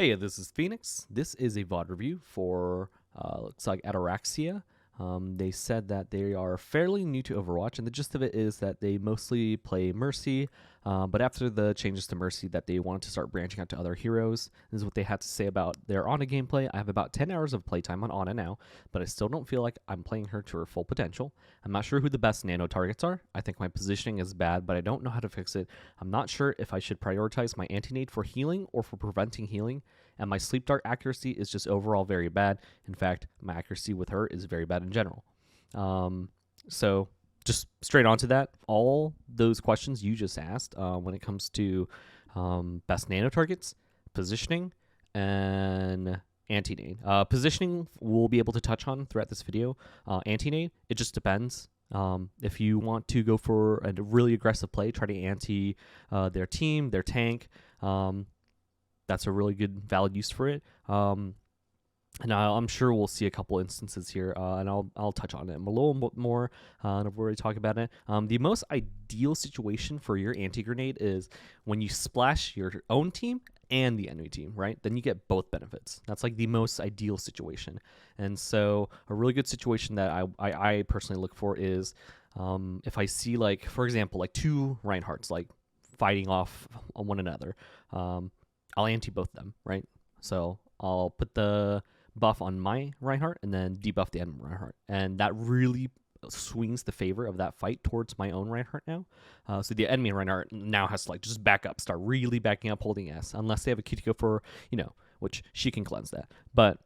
Hey, this is Phoenix. This is a VOD review for, looks like Atoraxia. They said that they are fairly new to Overwatch, and the gist of it is that they mostly play Mercy, but after the changes to Mercy that they wanted to start branching out to other heroes. This is what they had to say about their Ana gameplay. I have about 10 hours of playtime on Ana now, but I still don't feel like I'm playing her to her full potential. I'm not sure who the best nano targets are. I think my positioning is bad, but I don't know how to fix it. I'm not sure if I should prioritize my anti-nade for healing or for preventing healing, and my sleep dart accuracy is just overall very bad. In fact, my accuracy with her is very bad in general. So just straight on to that, all those questions you just asked when it comes to best nano targets, positioning, and anti-nade. Positioning we'll be able to touch on throughout this video. Anti-nade, it just depends. If you want to go for a really aggressive play, try to anti their team, their tank, that's a really good valid use for it. And I'm sure we'll see a couple instances here, and I'll touch on it a little bit more, and I've already talked about it. The most ideal situation for your anti-grenade is when you splash your own team and the enemy team, right? Then you get both benefits. That's like the most ideal situation. And so a really good situation that I personally look for is if I see, like, for example, like two Reinhardts like fighting off on one another. I'll anti both them, right? So I'll put the buff on my Reinhardt and then debuff the enemy Reinhardt. And that really swings the favor of that fight towards my own Reinhardt now. So the enemy Reinhardt now has to like just back up, start really backing up, holding S, unless they have a QTTV for, which she can cleanse that. But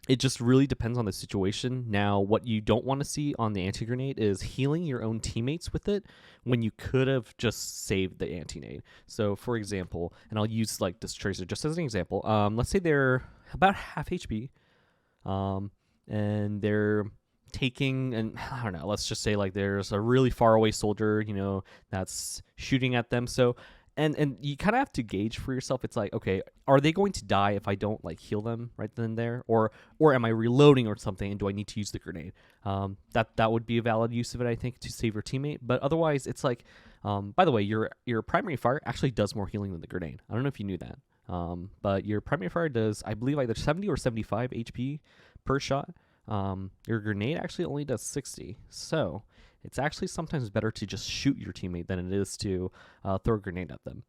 it just really depends on the situation. Now, what you don't want to see on the anti-grenade is healing your own teammates with it when you could have just saved the anti-nade. So, for example, and I'll use like this tracer just as an example. Let's say they're about half HP, and they're taking, and I don't know, let's just say like there's a really far away soldier, that's shooting at them. So, and you kind of have to gauge for yourself. It's like, okay, are they going to die if I don't like heal them right then and there, or am I reloading or something, and do I need to use the grenade? That would be a valid use of it, I think, to save your teammate. But otherwise, it's like, by the way, your primary fire actually does more healing than the grenade. I don't know if you knew that, but your primary fire does, I believe, either 70 or 75 HP per shot. Your grenade actually only does 60. So it's actually sometimes better to just shoot your teammate than it is to throw a grenade at them.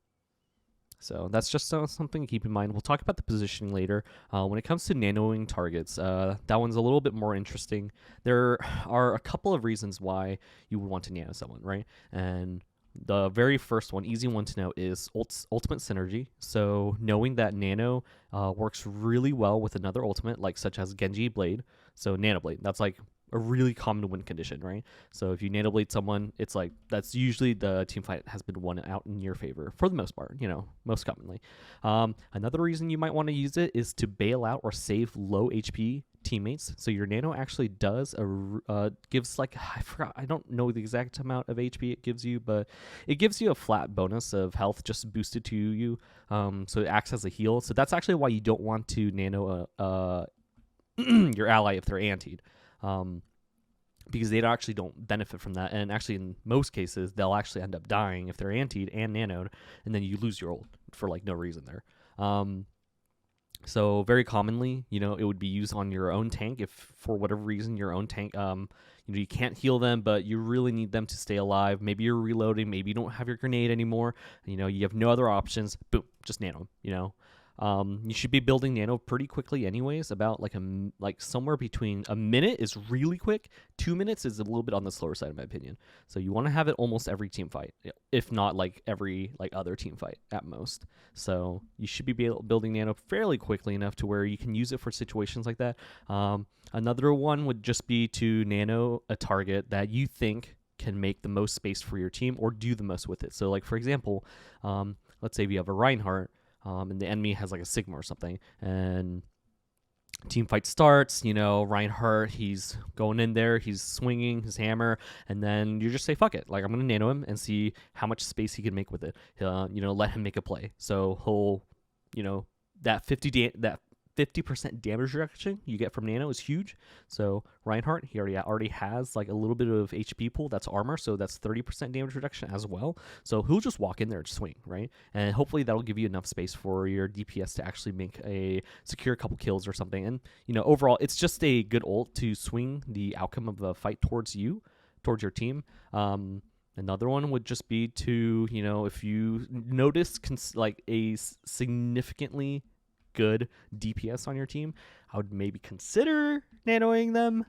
So that's just something to keep in mind. We'll talk about the positioning later. When it comes to nanoing targets, that one's a little bit more interesting. There are a couple of reasons why you would want to nano someone, right? And the very first one, easy one to know, is ultimate synergy. So knowing that nano works really well with another ultimate, like such as Genji Blade. So Nano Blade, that's like a really common win condition, right? So if you Nano Blade someone, it's like that's usually the team fight has been won out in your favor for the most part, most commonly. Another reason you might want to use it is to bail out or save low HP teammates. So your nano actually does gives, like, I don't know the exact amount of HP it gives you, but it gives you a flat bonus of health just boosted to you. So it acts as a heal. So that's actually why you don't want to nano your ally if they're antied, because they actually don't benefit from that. And actually, in most cases, they'll actually end up dying if they're antied and nanoed, and then you lose your ult for like no reason there. So very commonly, it would be used on your own tank if for whatever reason your own tank, you can't heal them, but you really need them to stay alive. Maybe you're reloading, maybe you don't have your grenade anymore. You have no other options. Boom, just nano them. You should be building nano pretty quickly anyways. About like somewhere between a minute is really quick. 2 minutes is a little bit on the slower side, in my opinion. So you want to have it almost every team fight, if not like every other team fight at most. So you should be building nano fairly quickly enough to where you can use it for situations like that. Another one would just be to nano a target that you think can make the most space for your team or do the most with it. So like, for example, let's say we have a Reinhardt, and the enemy has like a Sigma or something, and team fight starts, Reinhardt, he's going in there, he's swinging his hammer, and then you just say, fuck it, like, I'm going to nano him and see how much space he can make with it. Let him make a play. So he'll, that 50% damage reduction you get from nano is huge. So Reinhardt, he already has like a little bit of HP pool. That's armor, so that's 30% damage reduction as well. So he'll just walk in there and swing, right? And hopefully that'll give you enough space for your DPS to actually secure a couple kills or something. And overall, it's just a good ult to swing the outcome of the fight towards your team. Another one would just be to, if you notice like a significantly good DPS on your team, I would maybe consider nanoing them.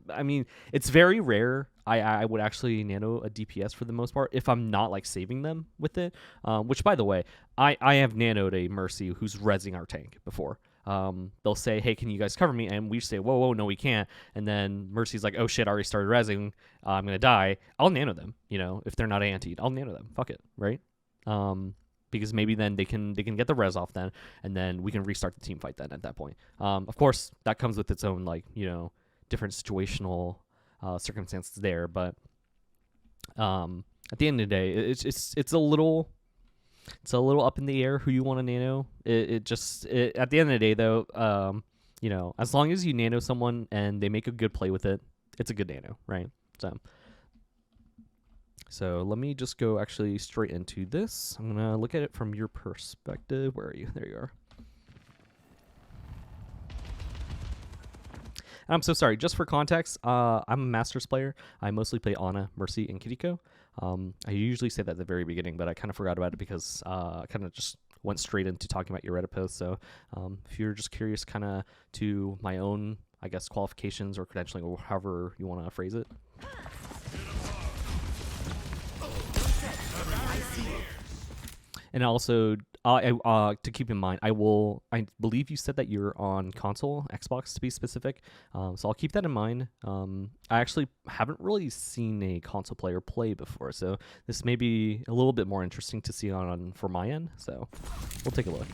I mean, it's very rare. I would actually nano a DPS for the most part if I'm not like saving them with it. Which, by the way, I have nanoed a Mercy who's rezzing our tank before. They'll say, hey, can you guys cover me? And we say, whoa, no, we can't. And then Mercy's like, oh shit, I already started rezzing. I'm going to die. I'll nano them, if they're not antied. I'll nano them. Fuck it, right? Because maybe then they can get the res off then, and then we can restart the team fight then at that point. Of course, that comes with its own, like, different situational circumstances there. But at the end of the day, it's a little up in the air who you want to nano. At the end of the day, though, as long as you nano someone and they make a good play with it, it's a good nano, right? So let me just go actually straight into this. I'm going to look at it from your perspective. Where are you? There you are. And I'm so sorry. Just for context, I'm a Masters player. I mostly play Ana, Mercy, and Kiriko. I usually say that at the very beginning, but I kind of forgot about it because I kind of just went straight into talking about your Reddit post. So if you're just curious kind of to my own, I guess, qualifications or credentialing or however you want to phrase it. And also, to keep in mind, I believe you said that you're on console, Xbox to be specific. So I'll keep that in mind. I actually haven't really seen a console player play before, so this may be a little bit more interesting to see for my end. So we'll take a look.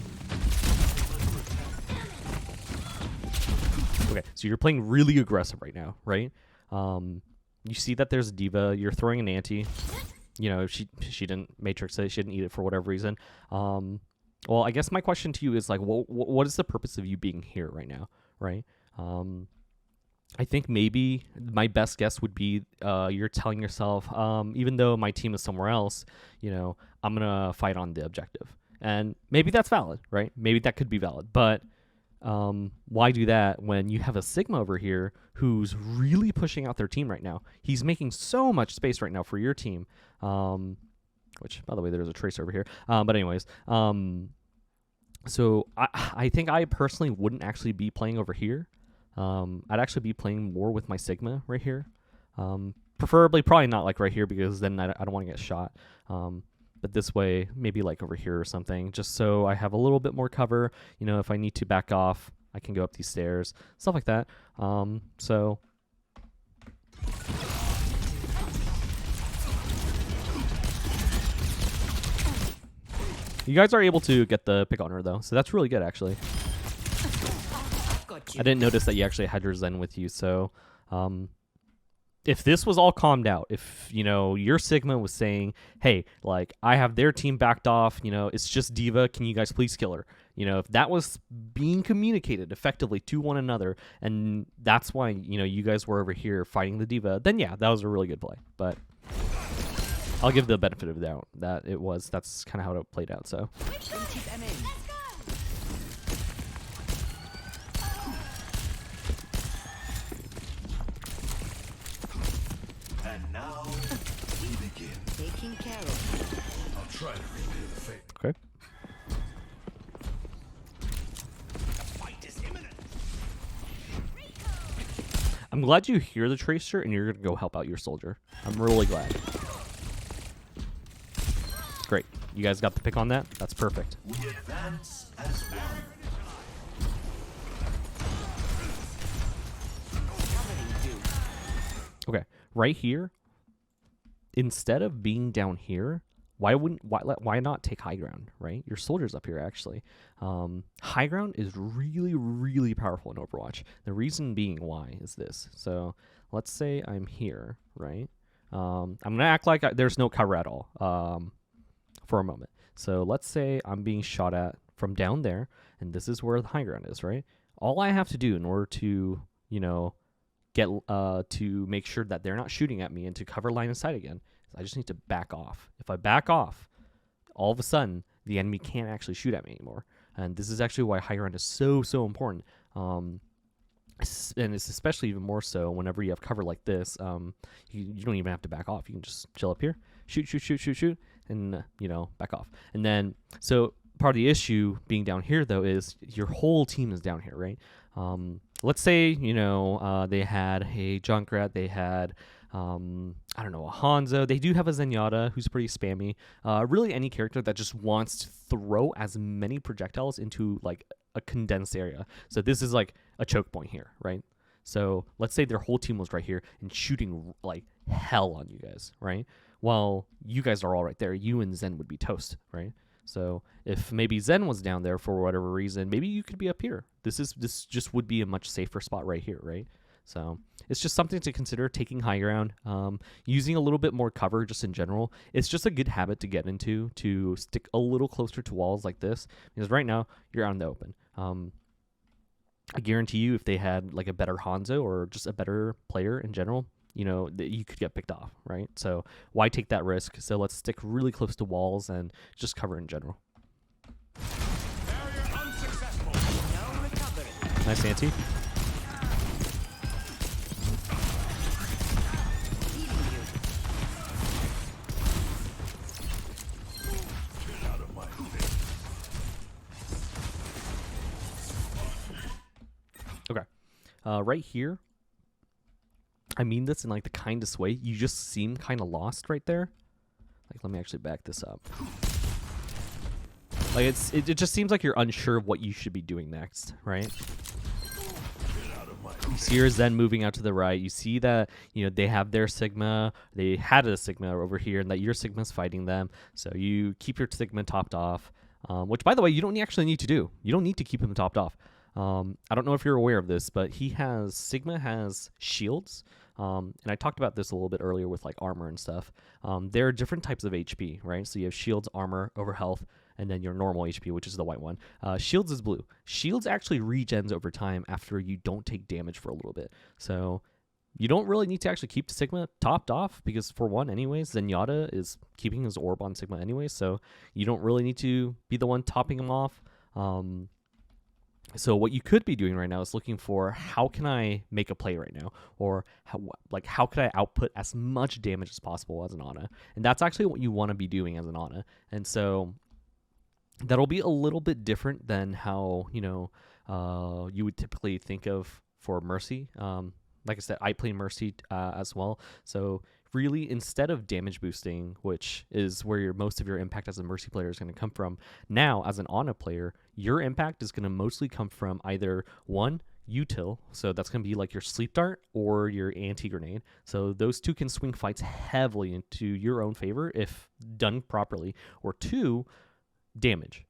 Okay, so you're playing really aggressive right now, right? You see that there's a diva. You're throwing an anti. She didn't matrix it. She didn't eat it for whatever reason. Well, I guess my question to you is like, what is the purpose of you being here right now, right? I think maybe my best guess would be you're telling yourself, even though my team is somewhere else, I'm gonna fight on the objective, and maybe that's valid, right? Maybe that could be valid, but why do that when you have a Sigma over here who's really pushing out their team right now? He's making so much space right now for your team. Which, by the way, there's a tracer over here. But anyways, so I think I personally wouldn't actually be playing over here. I'd actually be playing more with my Sigma right here. Preferably, probably not like right here because then I don't want to get shot. But this way, maybe like over here or something, just so I have a little bit more cover. If I need to back off, I can go up these stairs, stuff like that. So you guys are able to get the pick on her though, so that's really good actually. I didn't notice that you actually had your Zen with you, so if this was all calmed out, if your Sigma was saying, hey, like, I have their team backed off, it's just diva, can you guys please kill her? If that was being communicated effectively to one another, and that's why you guys were over here fighting the diva, then yeah, that was a really good play. But I'll give the benefit of the doubt that that's kind of how it played out. So Taking care of. I'll try to repay the favor. okay. Fight is imminent. I'm glad you hear the tracer and you're gonna go help out your soldier. I'm really glad. Great. You guys got the pick on that? That's perfect. We advance as one. Okay. Right here, instead of being down here, why not take high ground, right? Your soldier's up here, actually. High ground is really, really powerful in Overwatch. The reason being why is this. So let's say I'm here, right? I'm going to act like there's no cover at all for a moment. So let's say I'm being shot at from down there, and this is where the high ground is, right? All I have to do in order to, you know, get to make sure that they're not shooting at me and to cover line of sight again, is I just need to back off. If I back off, all of a sudden the enemy can't actually shoot at me anymore. And this is actually why high ground is so important. And it's especially even more so whenever you have cover like this. You don't even have to back off. You can just chill up here, shoot, and you know, back off. And then so part of the issue being down here though is your whole team is down here, right? Let's say, you know, they had a Junkrat, they had I don't know, a Hanzo. They do have a Zenyatta who's pretty spammy. Really any character that just wants to throw as many projectiles into like a condensed area. So this is like a choke point here, right? So let's say their whole team was right here and shooting like hell on you guys, right? While you guys are all right there, you and Zen would be toast, right? So if maybe Zen was down there for whatever reason, maybe you could be up here. This just would be a much safer spot right here, right? So it's just something to consider, taking high ground, using a little bit more cover just in general. It's just a good habit to get into, to stick a little closer to walls like this, because right now you're out in the open. I guarantee you if they had like a better Hanzo or just a better player in general, you know, you could get picked off, right? So why take that risk? So let's stick really close to walls and just cover in general. Barrier unsuccessful. No recovery. Nice anti. Get out of my face. Okay. Right here, I mean this in like the kindest way. You just seem kind of lost right there. Like, let me actually back this up. Like it just seems like you're unsure of what you should be doing next, right? You see your Zen moving out to the right. You see that, you know, they have their Sigma. They had a Sigma over here, and that your Sigma's fighting them. So you keep your Sigma topped off, which, by the way, you don't actually need to do. You don't need to keep him topped off. I don't know if you're aware of this, but Sigma has shields. And I talked about this a little bit earlier with like armor and stuff. There are different types of HP, right? So you have shields, armor, over health, and then your normal HP, which is the white one. Shields is blue. Shields actually regens over time after you don't take damage for a little bit. So you don't really need to actually keep the Sigma topped off, because for one, anyways, Zenyatta is keeping his orb on Sigma anyways, so you don't really need to be the one topping him off. So what you could be doing right now is looking for, how can I make a play right now? Or how could I output as much damage as possible as an Ana? And that's actually what you want to be doing as an Ana. And so that'll be a little bit different than how, you know, you would typically think of for Mercy. Like I said, I play Mercy as well. So really, instead of damage boosting, which is where most of your impact as a Mercy player is going to come from, now as an Ana player, your impact is going to mostly come from either one, util, so that's going to be like your sleep dart or your anti-grenade. So those two can swing fights heavily into your own favor if done properly. Or two, damage,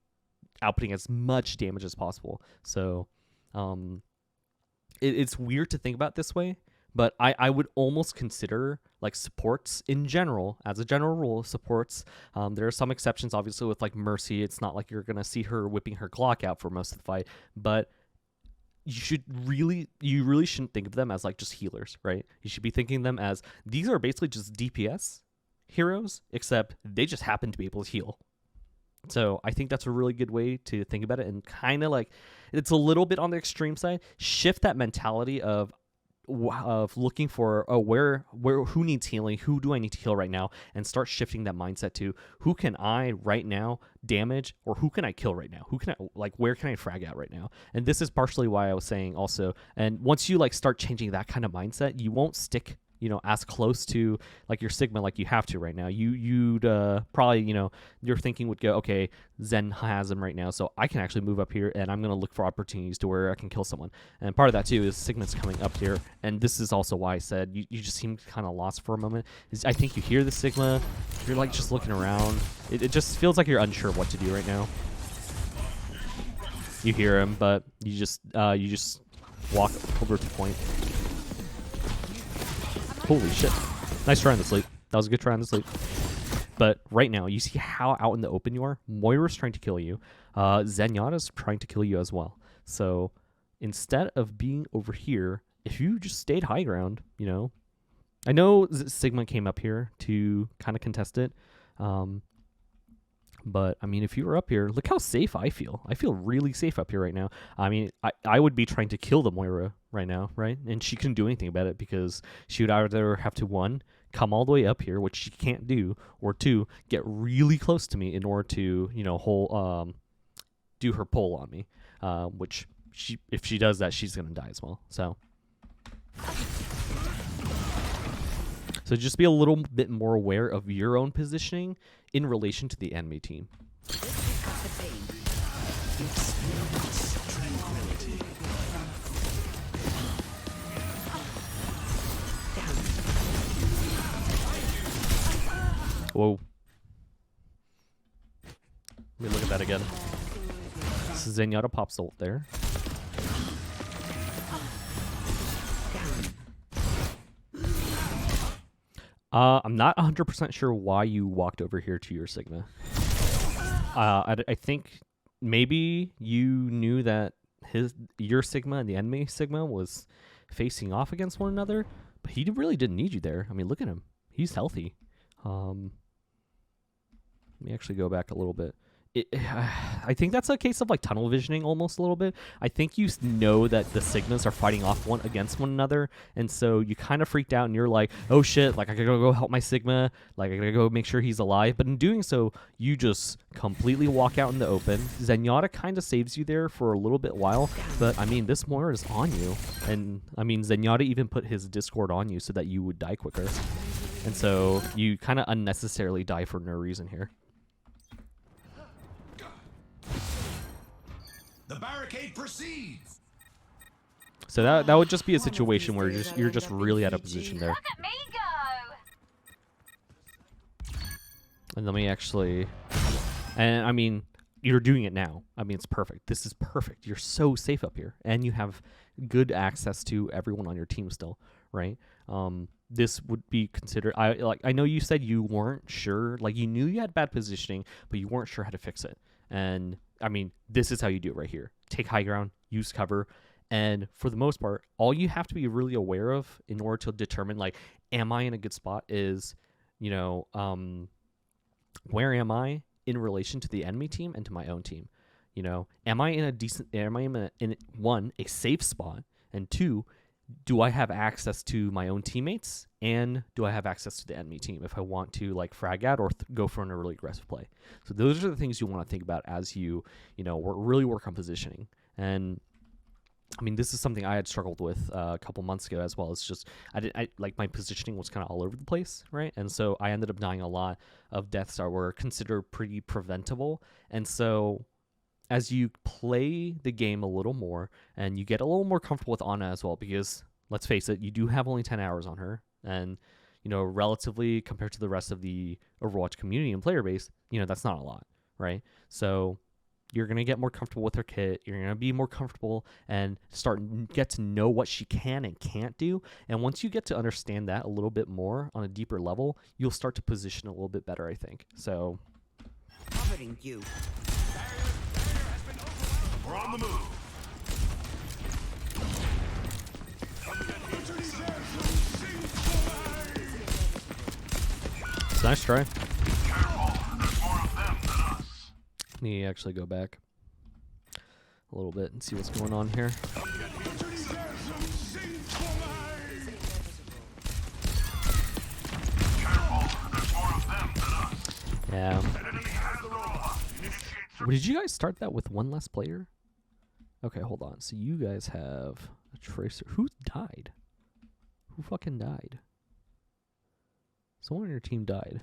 outputting as much damage as possible. So it's weird to think about this way, but I would almost consider like supports in general, as a general rule, supports. There are some exceptions, obviously, with like Mercy. It's not like you're going to see her whipping her Glock out for most of the fight, but you really shouldn't think of them as like just healers, right? You should be thinking of them as, these are basically just DPS heroes, except they just happen to be able to heal. So I think that's a really good way to think about it, and kind of like, it's a little bit on the extreme side. Shift that mentality of looking for where who needs healing, who do I need to heal right now, and start shifting that mindset to, who can I right now damage, or who can I kill right now, who can I, like, where can I frag out right now. And this is partially why I was saying also, and once you like start changing that kind of mindset, you won't stick, you know, as close to like your Sigma like you have to right now. You'd probably, you know, your thinking would go, okay, Zen has him right now, so I can actually move up here and I'm going to look for opportunities to where I can kill someone. And part of that too is Sigma's coming up here, and this is also why I said you just seem kind of lost for a moment. I think you hear the Sigma, you're like just looking around. It just feels like you're unsure of what to do right now. You hear him, but you just walk over to point. Holy shit. Nice try on the sleep. That was a good try on the sleep. But right now, you see how out in the open you are? Moira's trying to kill you. Zenyatta's trying to kill you as well. So instead of being over here, if you just stayed high ground, you know, I know Sigma came up here to kind of contest it. But, I mean, if you were up here, look how safe I feel. I feel really safe up here right now. I mean, I would be trying to kill the Moira right now, right? And she couldn't do anything about it because she would either have to, 1, come all the way up here, which she can't do, or 2, get really close to me in order to, you know, do her pull on me, which if she does that, she's going to die as well. So just be a little bit more aware of your own positioning in relation to the enemy team. Whoa. Let me look at that again. This is Zenyatta pops ult there. I'm not 100% sure why you walked over here to your Sigma. I think maybe you knew that your Sigma and the enemy Sigma was facing off against one another, but he really didn't need you there. I mean, look at him. He's healthy. Let me actually go back a little bit. I think that's a case of like tunnel visioning almost a little bit. I think you know that the Sigmas are fighting off one against one another, and so you kind of freaked out and you're like, oh shit, like I gotta go help my Sigma, like I gotta go make sure he's alive. But in doing so, you just completely walk out in the open. Zenyatta kind of saves you there for a little bit while, but I mean, this Moira is on you, and I mean, Zenyatta even put his Discord on you so that you would die quicker, and so you kind of unnecessarily die for no reason here. The barricade proceeds. So that would just be a situation where you're just really out of position there. Look at me go! And let me actually, and I mean, you're doing it now. I mean, it's perfect. This is perfect. You're so safe up here, and you have good access to everyone on your team still, right? This would be considered. I know you said you weren't sure, like you knew you had bad positioning, but you weren't sure how to fix it. And I mean, this is how you do it right here. Take high ground, use cover, and for the most part, all you have to be really aware of in order to determine, like, am I in a good spot is, you know, where am I in relation to the enemy team and to my own team? You know, am I in a safe spot, and 2, do I have access to my own teammates, and do I have access to the enemy team if I want to like frag out or go for a really aggressive play? So those are the things you want to think about as you know, really work on positioning. And I mean, this is something I had struggled with a couple months ago as well. It's just I like my positioning was kind of all over the place, right? And so I ended up dying a lot of deaths that were considered pretty preventable. And so as you play the game a little more and you get a little more comfortable with Ana as well, because let's face it, you do have only 10 hours on her, and you know, relatively compared to the rest of the Overwatch community and player base, you know, that's not a lot, right? So you're going to get more comfortable with her kit, you're going to be more comfortable and get to know what she can and can't do, and once you get to understand that a little bit more on a deeper level, you'll start to position a little bit better, I think. So Covering you. We're on the move. it's a nice try. Let me actually go back a little bit and see what's going on here. Yeah. Did you guys start that with one less player? Okay, hold on. So you guys have a tracer. Who died? Who fucking died? Someone on your team died.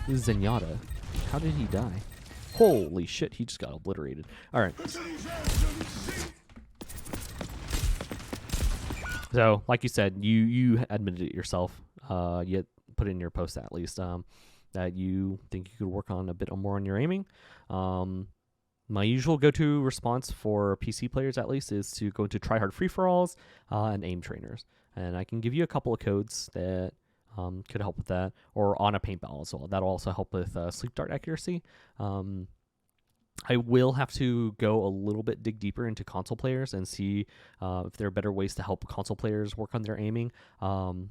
This is Zenyatta. How did he die? Holy shit, he just got obliterated. Alright. So, like you said, you admitted it yourself. You put it in your post at least. That you think you could work on a bit more on your aiming. My usual go-to response for PC players, at least, is to go into Tryhard free-for-alls and aim trainers. And I can give you a couple of codes that could help with that, or Ana Paintball as well. That'll also help with sleep dart accuracy. I will have to go a little bit dig deeper into console players and see if there are better ways to help console players work on their aiming.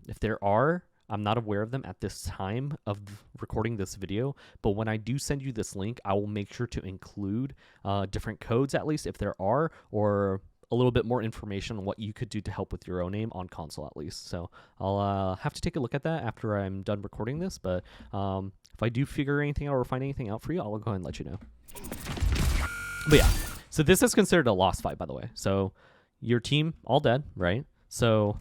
If there are, I'm not aware of them at this time of recording this video, but when I do send you this link, I will make sure to include different codes, at least if there are, or a little bit more information on what you could do to help with your own aim on console, at least. So I'll have to take a look at that after I'm done recording this, but if I do figure anything out or find anything out for you, I'll go ahead and let you know. But yeah, so this is considered a lost fight, by the way. So your team all dead, right? So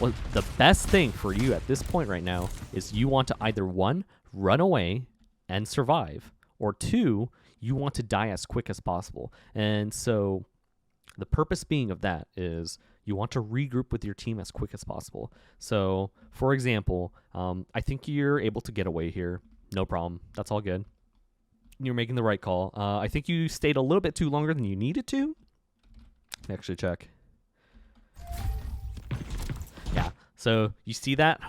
well, the best thing for you at this point right now is you want to either 1, run away and survive, or 2, you want to die as quick as possible. And so the purpose being of that is you want to regroup with your team as quick as possible. So for example, I think you're able to get away here. No problem. That's all good. You're making the right call. I think you stayed a little bit too longer than you needed to. Let me actually check. Yeah. So you see that?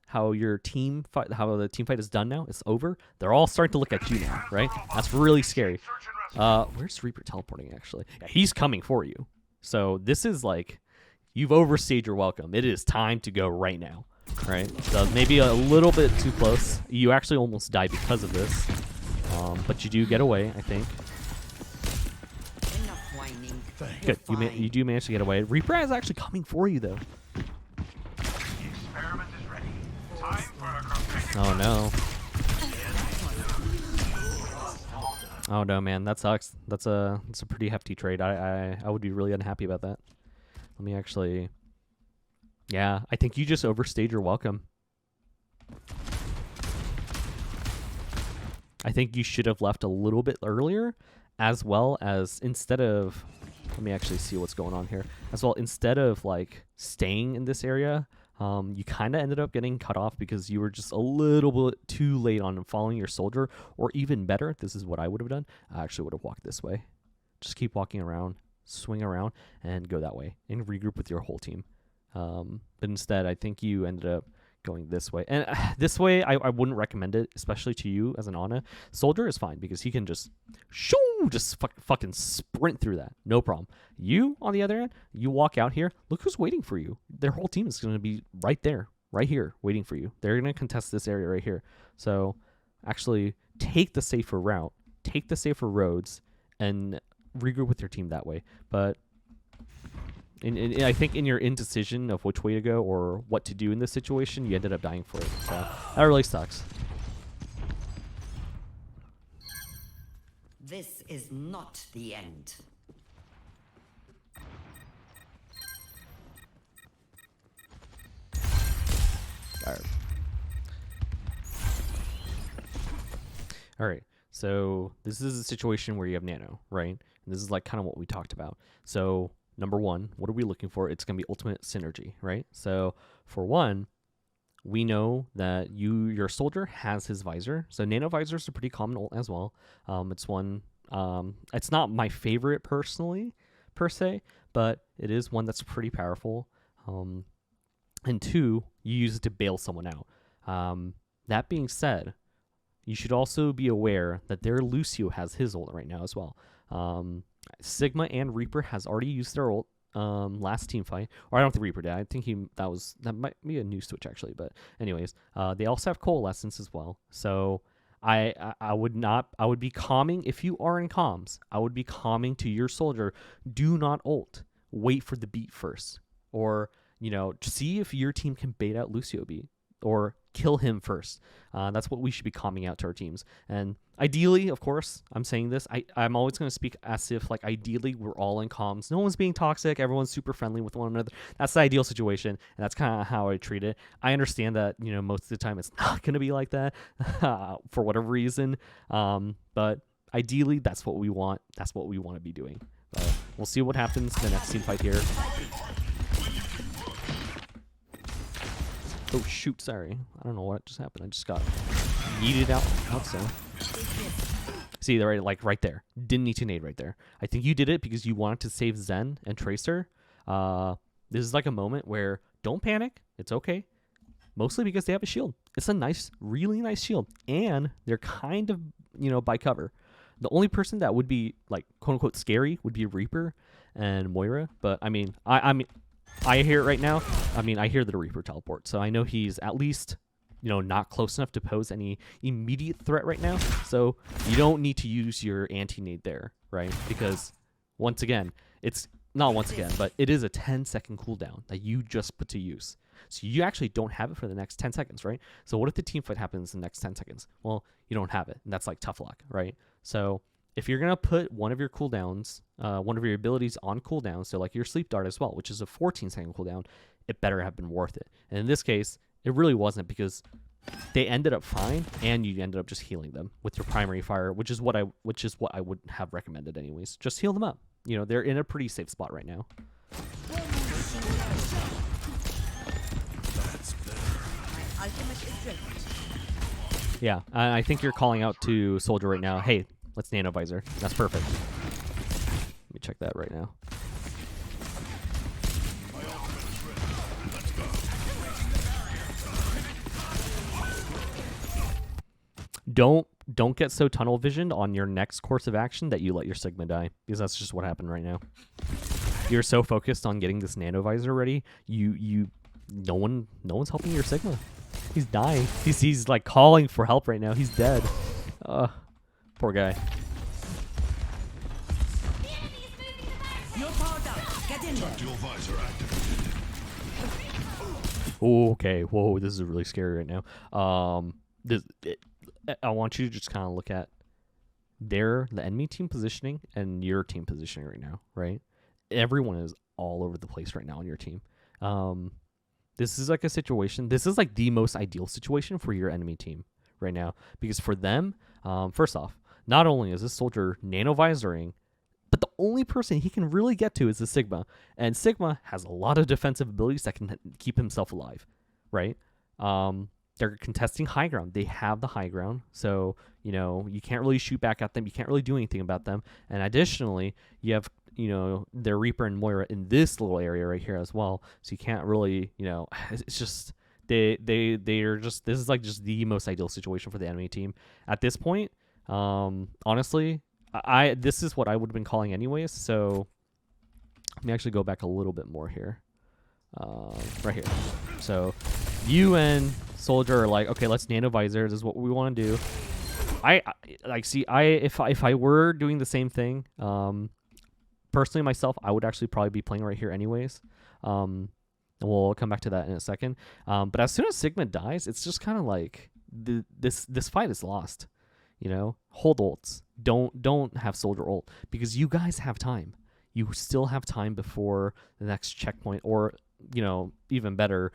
How your team fight, how the team fight is done now? It's over. They're all starting to look at you now, right? That's really scary. Where's Reaper teleporting, actually? Yeah, he's coming for you. So this is like, you've overstayed your welcome. It is time to go right now, right? So maybe a little bit too close. You actually almost died because of this. But you do get away, I think. Enough whining. Good. You do manage to get away. Reaper is actually coming for you, though. The experiment is ready. Time for a competitive. Oh, no. Oh, no, man. That sucks. That's a pretty hefty trade. I would be really unhappy about that. Let me actually... Yeah, I think you just overstayed your welcome. I think you should have left a little bit earlier, as well as instead of, let me actually see what's going on here, as well, instead of like staying in this area, you kind of ended up getting cut off because you were just a little bit too late on following your soldier, or even better, this is what I would have done. I actually would have walked this way. Just keep walking around, swing around, and go that way, and regroup with your whole team. But instead, I think you ended up going this way, and this way I wouldn't recommend it, especially to you as an Ana. Soldier is fine because he can just fucking sprint through that, no problem. You, on the other hand, you walk out here, look who's waiting for you. Their whole team is going to be right there, right here, waiting for you. They're going to contest this area right here. So actually take the safer route, take the safer roads, and regroup with your team that way. But I think in your indecision of which way to go or what to do in this situation, you ended up dying for it. So that really sucks. This is not the end. All right. So this is a situation where you have Nano, right? And this is like kind of what we talked about. So number one, what are we looking for? It's going to be ultimate synergy, right? So for one, we know that your soldier has his visor. So nano visors are pretty common ult as well. It's one, it's not my favorite personally, per se, but it is one that's pretty powerful. And 2, you use it to bail someone out. That being said, you should also be aware that their Lucio has his ult right now as well. Sigma and Reaper has already used their ult last team fight, or I don't think Reaper did. I think that might be a new switch actually. But anyways, they also have Coalescence as well. So I would be calming if you are in comms. I would be calming to your soldier. Do not ult. Wait for the beat first, or see if your team can bait out Lucio beat or kill him first. That's what we should be calming out to our teams. And ideally, of course, I'm saying this, I'm always going to speak as if, like, ideally we're all in comms. No one's being toxic. Everyone's super friendly with one another. That's the ideal situation, and that's kind of how I treat it. I understand that, most of the time it's not going to be like that for whatever reason. But ideally, that's what we want. That's what we want to be doing. We'll see what happens in the next team fight here. Oh, shoot, sorry. I don't know what just happened. I just got yeeted out so. See, they're right there. Didn't need to nade right there. I think you did it because you wanted to save Zen and Tracer. This is like a moment where don't panic. It's okay. mostly because they have a shield. It's a nice, really nice shield, and they're kind of, by cover. The only person that would be like quote unquote scary would be Reaper and Moira, but I mean, I hear it right now. I mean, I hear the Reaper teleport, so I know he's at least, not close enough to pose any immediate threat right now. So you don't need to use your anti-nade there, right? Because once again, it's not once again, but it is a 10-second cooldown that you just put to use. So you actually don't have it for the next 10 seconds, right? So what if the team fight happens in the next 10 seconds? Well, you don't have it, and that's like tough luck, right? So if you're going to put one of your cooldowns, one of your abilities on cooldown, so like your sleep dart as well, which is a 14-second cooldown, it better have been worth it. And in this case, it really wasn't, because they ended up fine, and you ended up just healing them with your primary fire, which is what I would have recommended anyways. Just heal them up. They're in a pretty safe spot right now. Yeah, I think you're calling out to Soldier right now. Hey, let's nano visor. That's perfect. Let me check that right now. Don't get so tunnel visioned on your next course of action that you let your Sigma die, because that's just what happened right now. You're so focused on getting this nano visor ready, no one's helping your Sigma. He's dying. He's like calling for help right now. He's dead. Poor guy. Okay. Whoa, this is really scary right now. I want you to just kind of look at the enemy team positioning and your team positioning right now, right? Everyone is all over the place right now on your team. This is like a situation. This is like the most ideal situation for your enemy team right now, because for them, first off, not only is this Soldier nano visoring, but the only person he can really get to is the Sigma, and Sigma has a lot of defensive abilities that can keep himself alive, right? They're contesting high ground. They have the high ground, so you can't really shoot back at them. You can't really do anything about them. And additionally, you have their Reaper and Moira in this little area right here as well. So you can't really it's just they're just, this is like just the most ideal situation for the enemy team at this point. Honestly, this is what I would have been calling anyways. So let me actually go back a little bit more here. Right here. So you and Soldier are like, okay, let's nano visor. This is what we want to do. If I were doing the same thing, personally myself, I would actually probably be playing right here anyways. And we'll come back to that in a second. But as soon as Sigma dies, it's just kind of like this fight is lost. Hold ults. Don't have Soldier ult, because you guys have time. You still have time before the next checkpoint, or even better,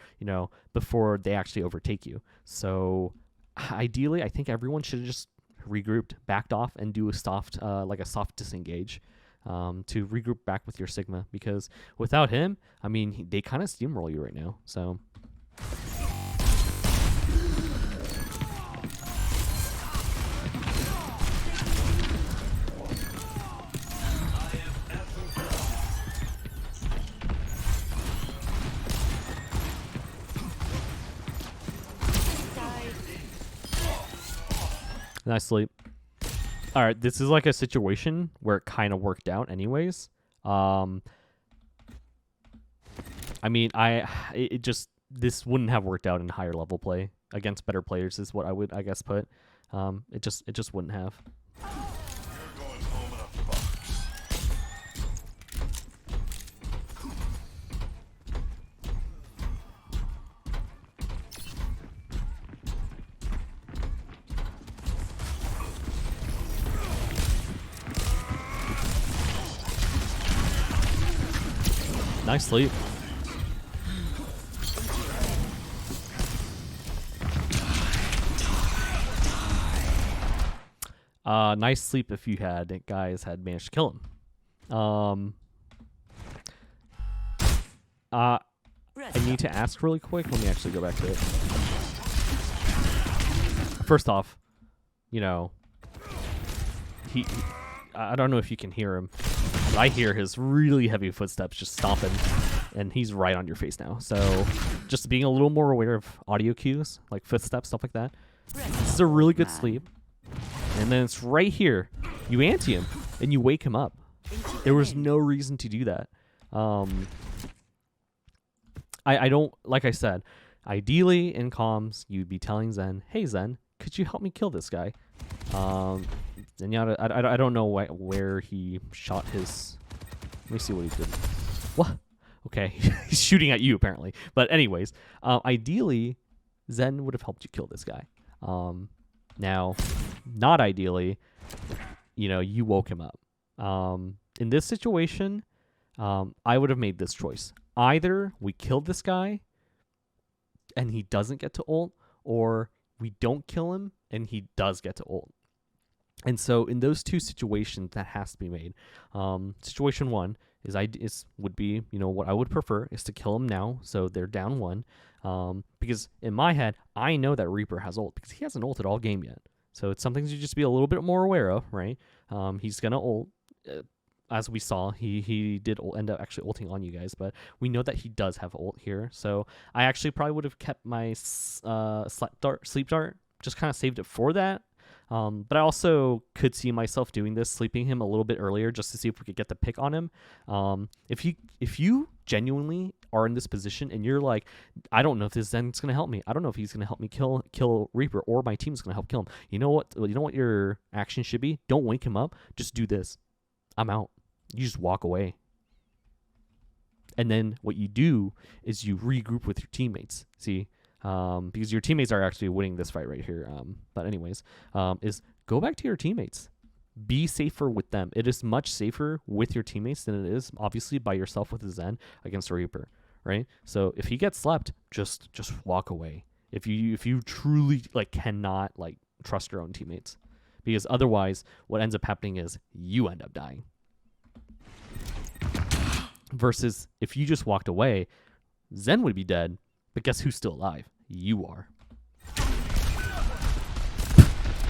before they actually overtake you. So ideally, I think everyone should have just regrouped, backed off, and do a soft disengage to regroup back with your Sigma, because without him, I mean, they kind of steamroll you right now. So nice sleep. All right, this is like a situation where it kind of worked out anyways. I mean, this wouldn't have worked out in higher level play against better players is what I would, I guess, put. It just wouldn't have. You're going home in a box. Nice sleep. Nice sleep if you guys had managed to kill him. I need to ask really quick. Let me actually go back to it. First off, I don't know if you can hear him, but I hear his really heavy footsteps just stomping and he's right on your face now. So just being a little more aware of audio cues, like footsteps, stuff like that. This is a really good sleep. And then it's right here. You ante him, and you wake him up. There was no reason to do that. I don't, like I said, ideally in comms, you'd be telling Zen, hey Zen, could you help me kill this guy? Zenyatta, I don't know where he shot his, let me see what he did. What? Okay, he's shooting at you apparently. But anyways, ideally, Zen would have helped you kill this guy. Now, not ideally, you woke him up. In this situation, I would have made this choice. Either we kill this guy and he doesn't get to ult, or we don't kill him and he does get to ult. And so in those two situations, that has to be made. Situation one would be, what I would prefer is to kill him now, so they're down one. Because in my head, I know that Reaper has ult because he hasn't ulted all game yet. So it's something to just be a little bit more aware of, right? He's gonna ult. As we saw, he did end up actually ulting on you guys, but we know that he does have ult here. So I actually probably would have kept my sleep dart, just kind of saved it for that. But I also could see myself doing this, sleeping him a little bit earlier just to see if we could get the pick on him. If you genuinely are in this position and you're like, I don't know if this Zen's gonna help me. I don't know if he's gonna help me kill Reaper, or my team's gonna help kill him. You know what your action should be? Don't wake him up. Just do this. I'm out. You just walk away. And then what you do is you regroup with your teammates. See? Because your teammates are actually winning this fight right here. But anyways, is go back to your teammates. Be safer with them. It is much safer with your teammates than it is obviously by yourself with a Zen against a Reaper, right? So if he gets slept, just walk away. If you truly cannot trust your own teammates, because otherwise what ends up happening is you end up dying. Versus if you just walked away, Zen would be dead, but guess who's still alive? You are.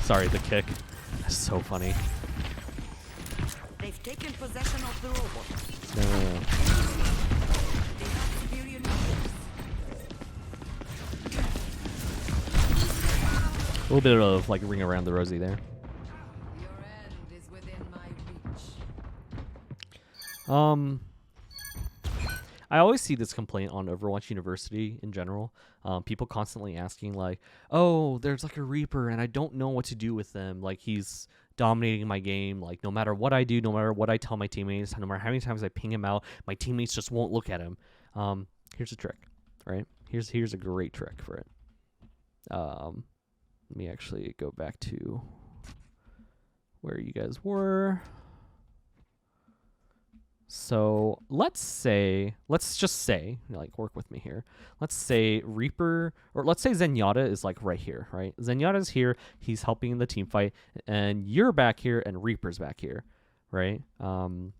Sorry, the kick. That's so funny. They've taken possession of the robot. No. They have superior numbers. A little bit of ring around the rosy there. Your end is within my reach. I always see this complaint on Overwatch University in general. People constantly asking oh, there's a Reaper and I don't know what to do with them. He's dominating my game. No matter what I do, no matter what I tell my teammates, no matter how many times I ping him out, my teammates just won't look at him. Here's a trick, right? Here's a great trick for it. Let me actually go back to where you guys were. So let's just say, work with me here. Let's say Reaper, or let's say Zenyatta is right here, right? Zenyatta's here, he's helping the team fight, and you're back here, and Reaper's back here, right? And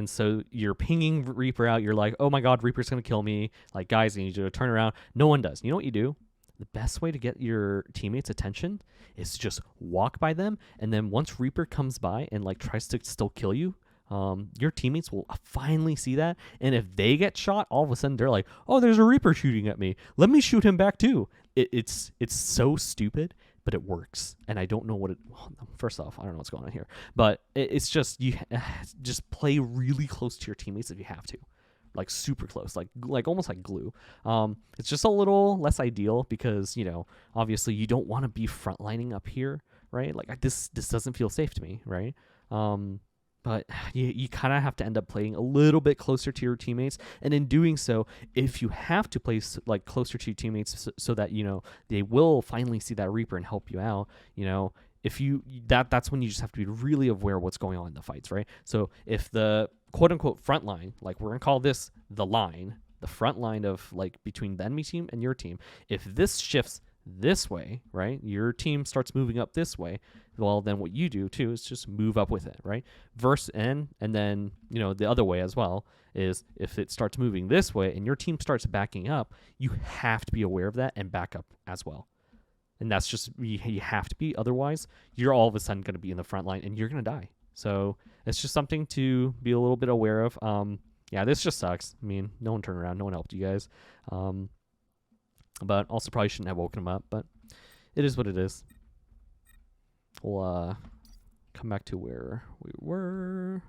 so you're pinging Reaper out, you're like, oh my god, Reaper's gonna kill me. Guys, I need you to turn around. No one does. You know what you do? The best way to get your teammates' attention is to just walk by them, and then once Reaper comes by and tries to still kill you, your teammates will finally see that, and if they get shot, all of a sudden they're like, oh, there's a Reaper shooting at me, let me shoot him back too. It's so stupid, but it works. And I don't know what first off, I don't know what's going on here, but it's just, you just play really close to your teammates if you have to, super close, almost like glue. It's just a little less ideal because obviously you don't want to be frontlining up here, right? This doesn't feel safe to me, right? But you kind of have to end up playing a little bit closer to your teammates. And in doing so, if you have to play closer to your teammates so that, they will finally see that Reaper and help you out, if that's when you just have to be really aware of what's going on in the fights, right? So if the quote unquote front line, we're going to call this the line, the front line of between the enemy team and your team, if this shifts this way, right? Your team starts moving up this way. Well, then what you do too is just move up with it, right? And then, the other way as well is if it starts moving this way and your team starts backing up, you have to be aware of that and back up as well. And that's just, you have to be. Otherwise, you're all of a sudden going to be in the front line and you're going to die. So it's just something to be a little bit aware of. yeah, this just sucks. I mean, no one turned around, no one helped you guys. But also probably shouldn't have woken him up, but it is what it is. We'll come back to where we were.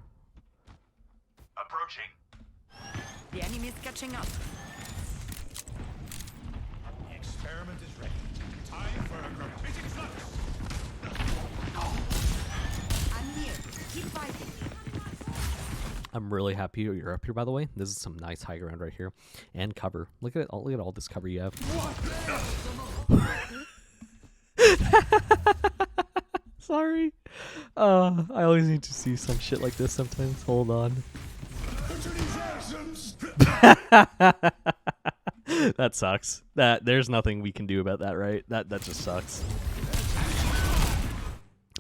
Approaching. The enemy is catching up. The experiment is ready. Time for a gravitic flux. I'm here. Keep fighting. I'm really happy you're up here, by the way. This is some nice high ground right here. And cover. Look at it. Look at all this cover you have. Sorry. I always need to see some shit like this sometimes. Hold on. That sucks. There's nothing we can do about that, right? That just sucks.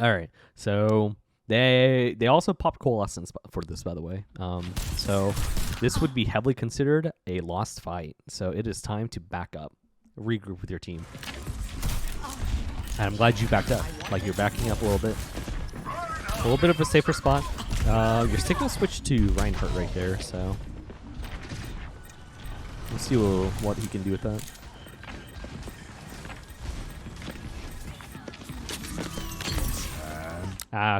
All right. So they also popped coalescence for this, by the way. So this would be heavily considered a lost fight. So it is time to back up, regroup with your team. And I'm glad you backed up. Like, you're backing up a little bit. A little bit of a safer spot. Your signal switched to Reinhardt right there, so let's see what he can do with that.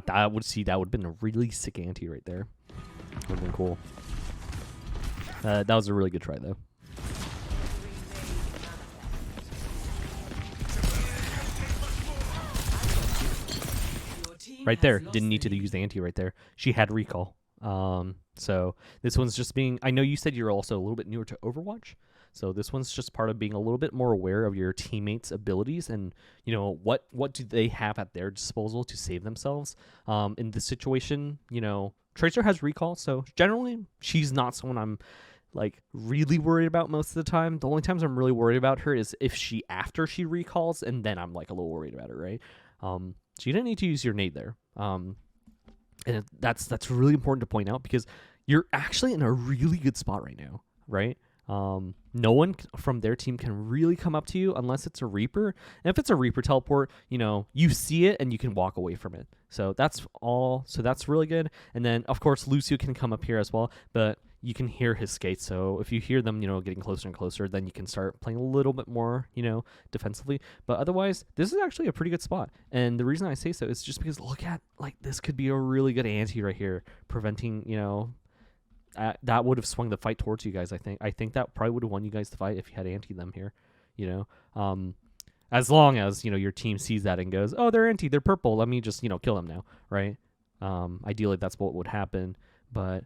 That would have been a really sick anti right there. Would have been cool. That was a really good try, though. Right there, didn't need to use the anti right there. She had recall. So this one's just being. I know you said you're also a little bit newer to Overwatch, so this one's just part of being a little bit more aware of your teammates' abilities and what do they have at their disposal to save themselves. In this situation, Tracer has recall, so generally she's not someone I'm like really worried about most of the time. The only times I'm really worried about her is if after she recalls, and then I'm like a little worried about her, right? So you didn't need to use your nade there. And that's really important to point out because you're actually in a really good spot right now, right? No one from their team can really come up to you unless it's a Reaper. And if it's a Reaper teleport, you see it and you can walk away from it. So that's all. So that's really good. And then, of course, Lucio can come up here as well, but you can hear his skates. So if you hear them, getting closer and closer, then you can start playing a little bit more, defensively. But otherwise, this is actually a pretty good spot. And the reason I say so is just because look at, this could be a really good anti right here, preventing, that would have swung the fight towards you guys, I think. I think that probably would have won you guys the fight if you had anti them here, as long as, your team sees that and goes, oh, they're anti, they're purple, let me just, kill them now, right? Ideally, that's what would happen. But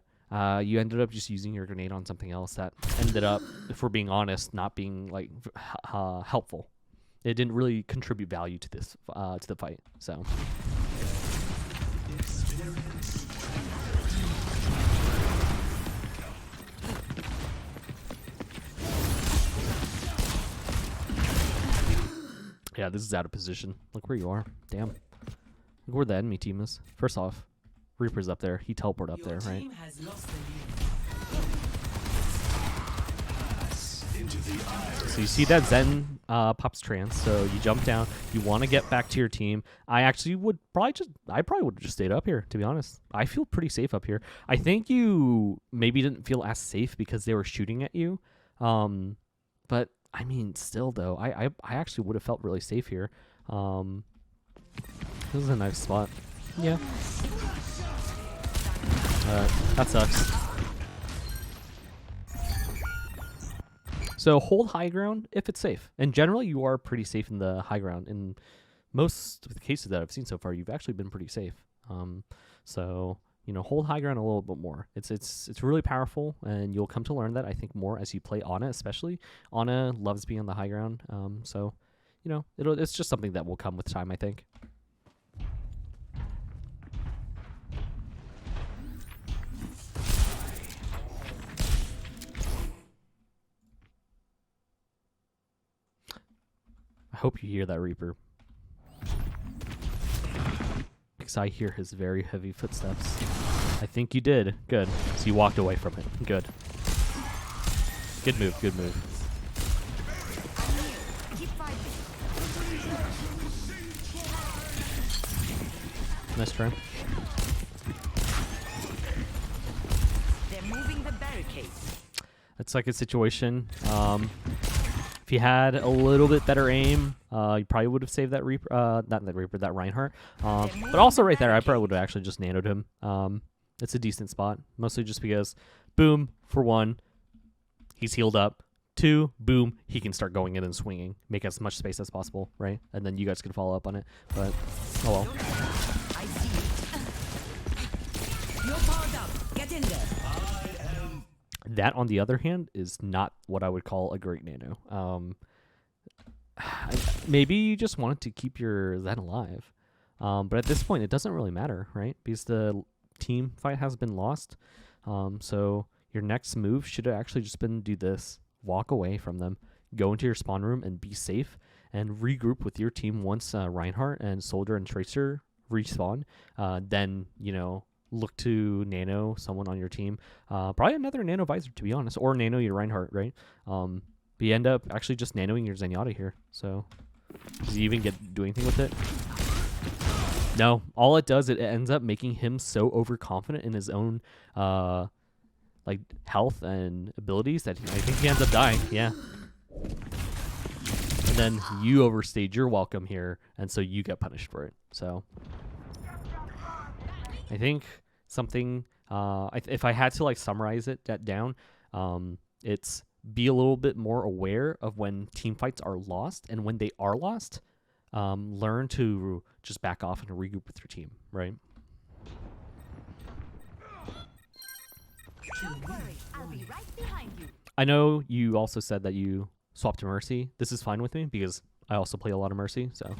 you ended up just using your grenade on something else that ended up, if we're being honest, not being helpful. It didn't really contribute value to this to the fight. So yeah, this is out of position. Look where you are. Damn. Look where the enemy team is. First off, Reaper's up there. He teleported up there, right? So you see that Zen pops trance. So you jump down. You want to get back to your team. I actually would I probably would have just stayed up here, to be honest. I feel pretty safe up here. I think you maybe didn't feel as safe because they were shooting at you. But I mean, still though, I actually would have felt really safe here. This is a nice spot. Yeah. That sucks. So hold high ground if it's safe. And generally, you are pretty safe in the high ground. In most of the cases that I've seen so far, you've actually been pretty safe. So hold high ground a little bit more. It's really powerful, and you'll come to learn that, I think, more as you play Ana, especially. Ana loves being on the high ground. So it's just something that will come with time, I think. I hope you hear that Reaper, because I hear his very heavy footsteps. I think you did. Good. So you walked away from it. Good. Good move. Good move. Nice try. They're moving the barrier. barricade. It's like a situation. If you had a little bit better aim, you probably would have saved that Reaper, not that Reaper, that Reinhardt. But also right there, I probably would have actually just nanoed him. It's a decent spot, mostly just because, boom, for 1, he's healed up. 2, boom, he can start going in and swinging, make as much space as possible, right? And then you guys can follow up on it. But oh well. I see it. You're powered up. Get in there. That, on the other hand, is not what I would call a great nano. Maybe you just wanted to keep your Zen alive. But at this point, it doesn't really matter, right? Because the team fight has been lost. So your next move should have actually just been do this. Walk away from them. Go into your spawn room and be safe. And regroup with your team once Reinhardt and Soldier and Tracer respawn. Then, you know, look to nano someone on your team. Probably another nano visor, to be honest. Or nano your Reinhardt, right? But you end up actually just nanoing your Zenyatta here. So, does he even do anything with it? No. All it does, it ends up making him so overconfident in his own like health and abilities that I think he ends up dying. Yeah. And then you overstayed your welcome here, and so you get punished for it. So I think something, if I had to like summarize that down, it's be a little bit more aware of when team fights are lost, and when they are lost, learn to just back off and regroup with your team, right? Don't worry, I'll be right behind you. I know you also said that you swapped to Mercy. This is fine with me because I also play a lot of Mercy, so.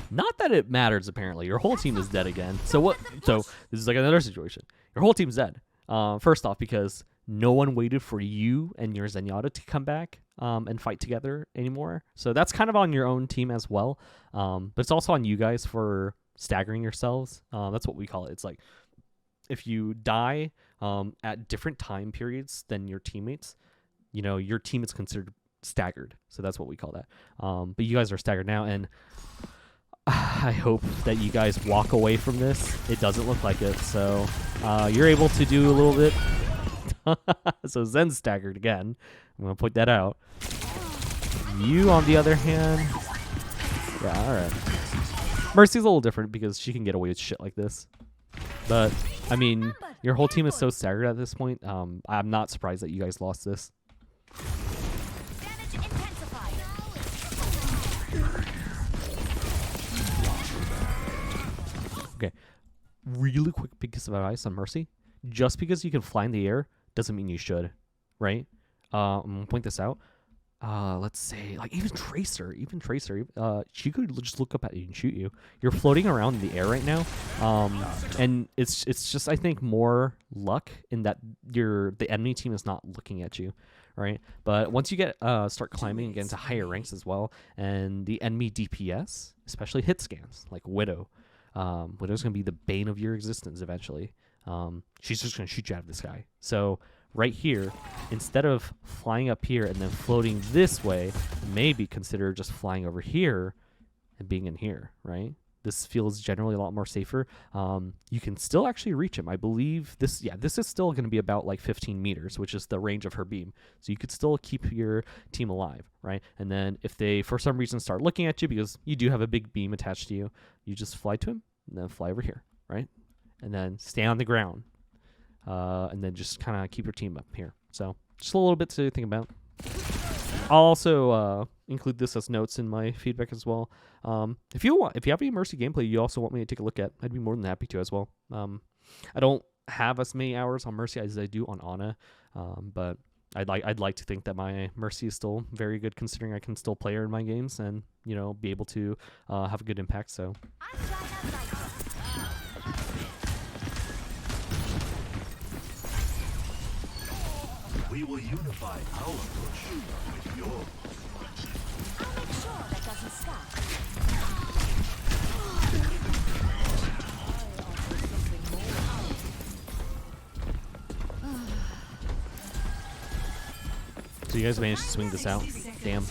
Not that it matters, apparently. Your whole team is dead again. So what? So this is like another situation. Your whole team's dead. First off, because no one waited for you and your Zenyatta to come back and fight together anymore. So that's kind of on your own team as well. But it's also on you guys for staggering yourselves. That's what we call it. It's like if you die at different time periods than your teammates, you know, your team is considered staggered. So that's what we call that. But you guys are staggered now, and I hope that you guys walk away from this. It doesn't look like it. So you're able to do a little bit. So Zen's staggered again. I'm going to point that out. You, on the other hand... Yeah, alright. Mercy's a little different because she can get away with shit like this. But, I mean, your whole team is so staggered at this point. I'm not surprised that you guys lost this. Damage intensified. Okay. Really quick piece of advice on Mercy. Just because you can fly in the air doesn't mean you should, right? I'm going to point this out. Let's say, like, even Tracer, she could just look up at you and shoot you. You're floating around in the air right now, and it's just, I think, more luck in that the enemy team is not looking at you, right? But once you start climbing and get into higher ranks as well, and the enemy DPS, especially hit scans, like Widow, Widow's going to be the bane of your existence eventually. She's just going to shoot you out of the sky. So right here, instead of flying up here and then floating this way, maybe consider just flying over here and being in here, right? This feels generally a lot more safer. You can still actually reach him. I believe this is still going to be about like 15 meters, which is the range of her beam. So you could still keep your team alive, right? And then if they, for some reason, start looking at you because you do have a big beam attached to you, you just fly to him and then fly over here, right? And then stay on the ground. And then just kind of keep your team up here. So just a little bit to think about. I'll also include this as notes in my feedback as well. If you have any Mercy gameplay you also want me to take a look at, I'd be more than happy to as well. I don't have as many hours on Mercy as I do on Ana, but I'd like to think that my Mercy is still very good, considering I can still play her in my games and, you know, be able to have a good impact. So. We will unify our push with your. I'll make sure that doesn't stop. So you guys managed to swing this out. Damn.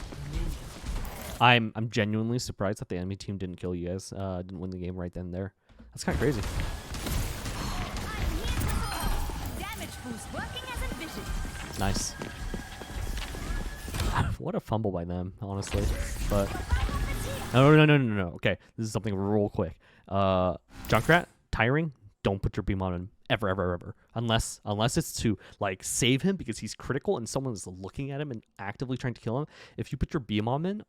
I'm genuinely surprised that the enemy team didn't kill you guys. Didn't win the game right then and there. That's kind of crazy. Damage boost working as envisioned. Nice. What a fumble by them, honestly. But no. Okay, this is something real quick. Junkrat, tiring. Don't put your beam on him ever. Unless it's to like save him because he's critical and someone is looking at him and actively trying to kill him. If you put your beam on him,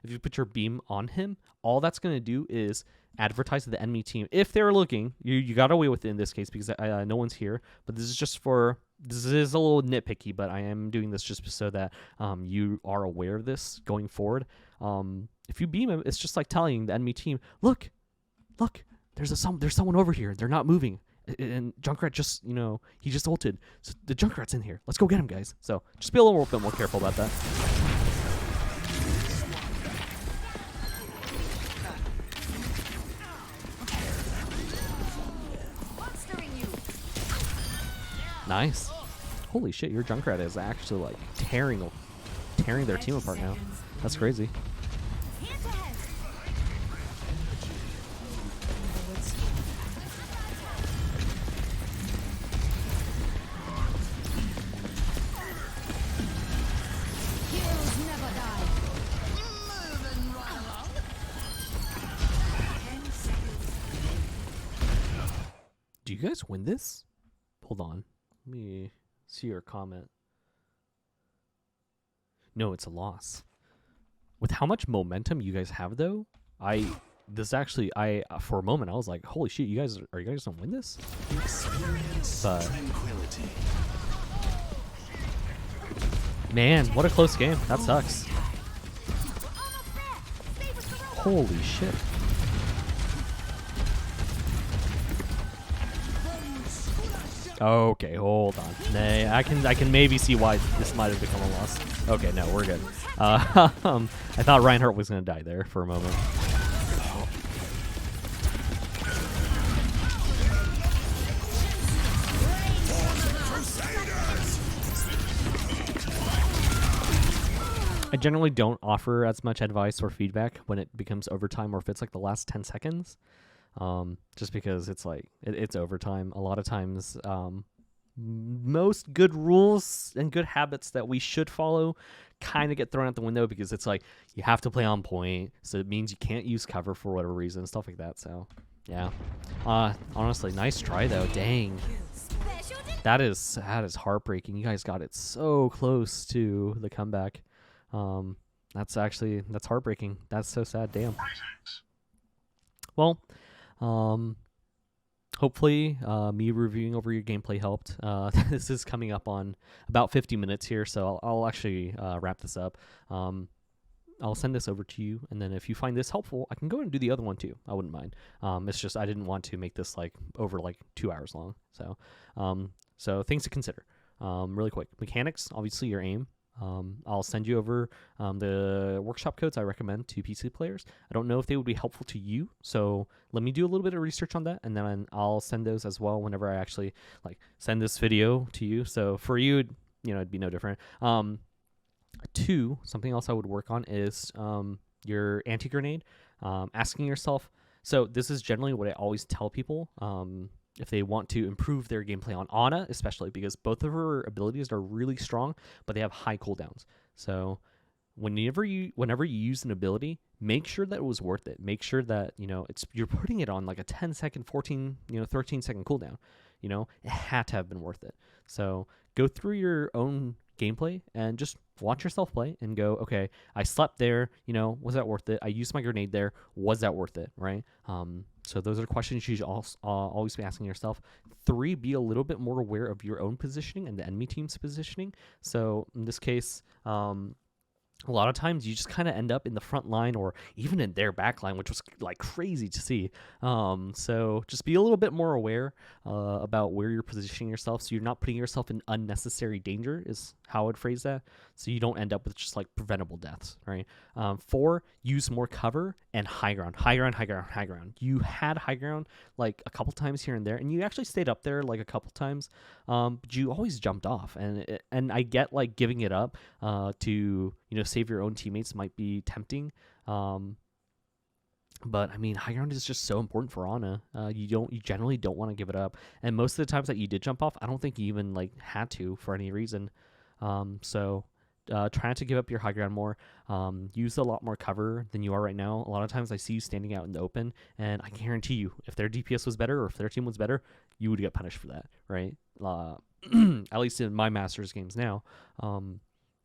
if you put your beam on him, all that's gonna do is advertise to the enemy team if they're looking. You got away with it in this case because no one's here. But this is a little nitpicky, but I am doing this just so that you are aware of this going forward. If you beam him, it's just like telling the enemy team, look, there's someone over here. They're not moving. And Junkrat just, he just ulted. So the Junkrat's in here. Let's go get him, guys. So just be a little bit more careful about that. Nice. Holy shit, your Junkrat is actually like tearing their team apart now. That's crazy. Do you guys win this? Hold on. Let me see your comment. No, it's a loss. With how much momentum you guys have, though, for a moment I was like, holy shit, you guys gonna win this? But man, what a close game. That sucks. Holy shit. Okay, hold on. Nay, I can maybe see why this might have become a loss. Okay, no, we're good. I thought Reinhardt was gonna die there for a moment. I generally don't offer as much advice or feedback when it becomes overtime or if it's like the last 10 seconds. Just because it's like it's overtime. A lot of times, most good rules and good habits that we should follow kind of get thrown out the window because it's like you have to play on point, so it means you can't use cover for whatever reason, stuff like that. So, yeah. Honestly, nice try though. Dang, that is heartbreaking. You guys got it so close to the comeback. That's heartbreaking. That's so sad. Damn. Well. Hopefully, me reviewing over your gameplay helped. This is coming up on about 50 minutes here, so I'll actually wrap this up. I'll send this over to you, and then if you find this helpful, I can go and do the other one too. I wouldn't mind. It's just I didn't want to make this like over like 2 hours long. So things to consider. Really quick, mechanics. Obviously, your aim. I'll send you over the workshop codes I recommend to PC players. I don't know if they would be helpful to you, so let me do a little bit of research on that, and then I'll send those as well whenever I actually like send this video to you. So for you, it'd be no different. Something else I would work on is your anti-grenade. Asking yourself. So this is generally what I always tell people. If they want to improve their gameplay on Ana, especially because both of her abilities are really strong, but they have high cooldowns. So whenever you use an ability, make sure that it was worth it. Make sure that you're putting it on like a 10-second, 13 second cooldown. It had to have been worth it. So go through your own gameplay and just watch yourself play and go, okay, I slept there, was that worth it? I used my grenade there, was that worth it, right? So those are questions you should always be asking yourself. 3, be a little bit more aware of your own positioning and the enemy team's positioning. So in this case, a lot of times you just kind of end up in the front line or even in their back line, which was like crazy to see. So just be a little bit more aware about where you're positioning yourself so you're not putting yourself in unnecessary danger is how I would phrase that. So you don't end up with just like preventable deaths, right? 4, use more cover and high ground. You had high ground like a couple times here and there, and you actually stayed up there like a couple times, but you always jumped off. And I get like giving it up to save your own teammates might be tempting. But I mean, high ground is just so important for Ana. You generally don't want to give it up, and most of the times that you did jump off, I don't think you even like had to for any reason. So try not to give up your high ground more. Use a lot more cover than you are right now. A lot of times I see you standing out in the open, and I guarantee you, if their DPS was better or if their team was better, you would get punished for that, right? At least in my Masters games now,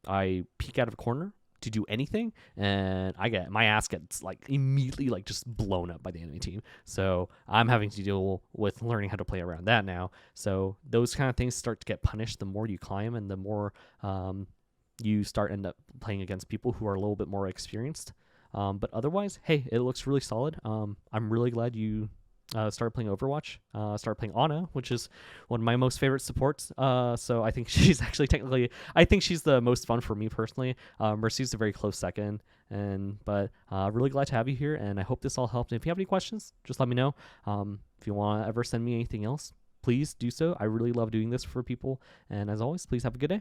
I peek out of a corner to do anything, and my ass gets like immediately like just blown up by the enemy team. So I'm having to deal with learning how to play around that now. So those kind of things start to get punished the more you climb, and the more you end up playing against people who are a little bit more experienced. But otherwise, hey, it looks really solid. I'm really glad you started playing Overwatch, started playing Ana, which is one of my most favorite supports. So I think she's actually I think she's the most fun for me personally. Mercy's a very close second, but really glad to have you here, and I hope this all helped. And if you have any questions, just let me know. If you want to ever send me anything else, please do so. I really love doing this for people, and as always, please have a good day.